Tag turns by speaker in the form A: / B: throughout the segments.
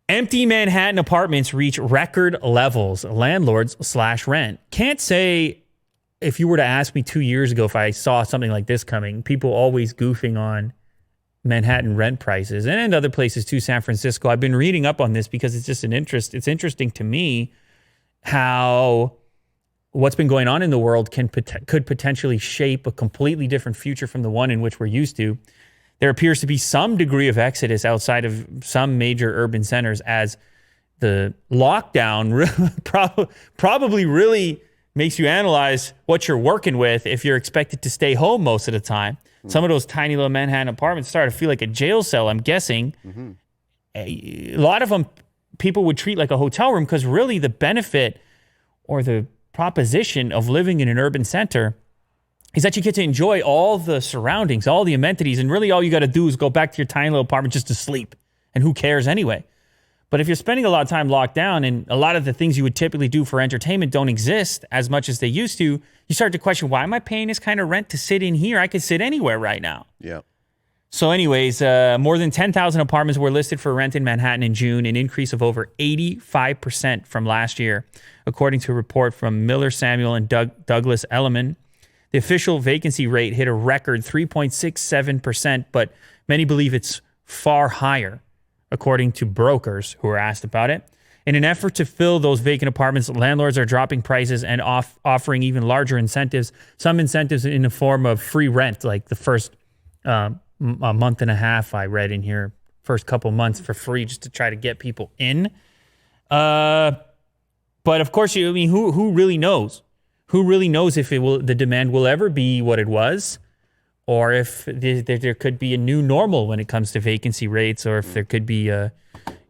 A: Empty Manhattan apartments reach record levels. Landlords/rent. Can't say if you were to ask me 2 years ago if I saw something like this coming. People always goofing on Manhattan rent prices and other places too, San Francisco. I've been reading up on this because it's just it's interesting to me how what's been going on in the world could potentially shape a completely different future from the one in which we're used to. There appears to be some degree of exodus outside of some major urban centers as the lockdown probably really makes you analyze what you're working with if you're expected to stay home most of the time. Some of those tiny little Manhattan apartments start to feel like a jail cell, I'm guessing. A lot of them people would treat like a hotel room because really the benefit or the proposition of living in an urban center is that you get to enjoy all the surroundings, all the amenities, and really all you got to do is go back to your tiny little apartment just to sleep. And who cares anyway? But if you're spending a lot of time locked down and a lot of the things you would typically do for entertainment don't exist as much as they used to, you start to question, why am I paying this kind of rent to sit in here? I could sit anywhere right now.
B: Yeah.
A: So anyways, more than 10,000 apartments were listed for rent in Manhattan in June, an increase of over 85% from last year, according to a report from Miller Samuel and Douglas Elliman. The official vacancy rate hit a record 3.67%, but many believe it's far higher, according to brokers who were asked about it. In an effort to fill those vacant apartments, landlords are dropping prices and offering even larger incentives, some incentives in the form of free rent, like the first a month and a half I read in here, first couple months for free just to try to get people in. But of course, who really knows? Who really knows if the demand will ever be what it was, or if there could be a new normal when it comes to vacancy rates, or if there could be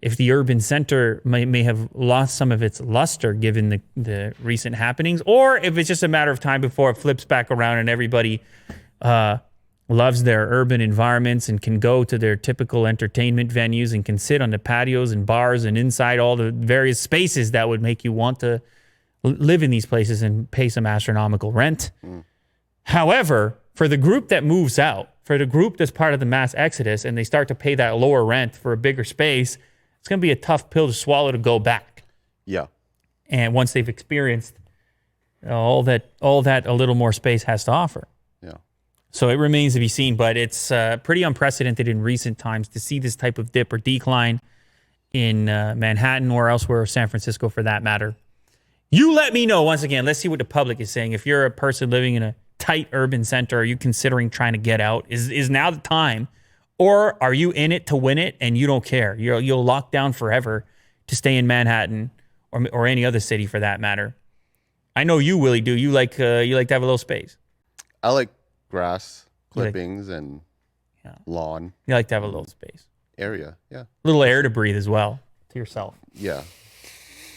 A: if the urban center may have lost some of its luster given the recent happenings, or if it's just a matter of time before it flips back around and everybody loves their urban environments and can go to their typical entertainment venues and can sit on the patios and bars and inside all the various spaces that would make you want to live in these places and pay some astronomical rent. However, for the group that moves out, for the group that's part of the mass exodus and they start to pay that lower rent for a bigger space, it's going to be a tough pill to swallow to go back.
B: Yeah.
A: And once they've experienced all that a little more space has to offer.
B: Yeah.
A: So it remains to be seen, but it's pretty unprecedented in recent times to see this type of dip or decline in Manhattan or elsewhere, or San Francisco for that matter. You let me know once again. Let's see what the public is saying. If you're a person living in a tight urban center, are you considering trying to get out? Is now the time? Or are you in it to win it and you don't care? You'll lock down forever to stay in Manhattan or any other city for that matter. I know you, Willie, do. You like to have a little space.
B: I like grass, clippings, and lawn.
A: You like to have a little space.
B: Area, yeah.
A: A little air to breathe as well to yourself.
B: Yeah.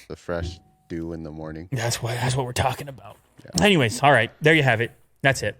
B: The fresh dew in the morning.
A: That's what we're talking about. Yeah. Anyways, all right. There you have it. That's it.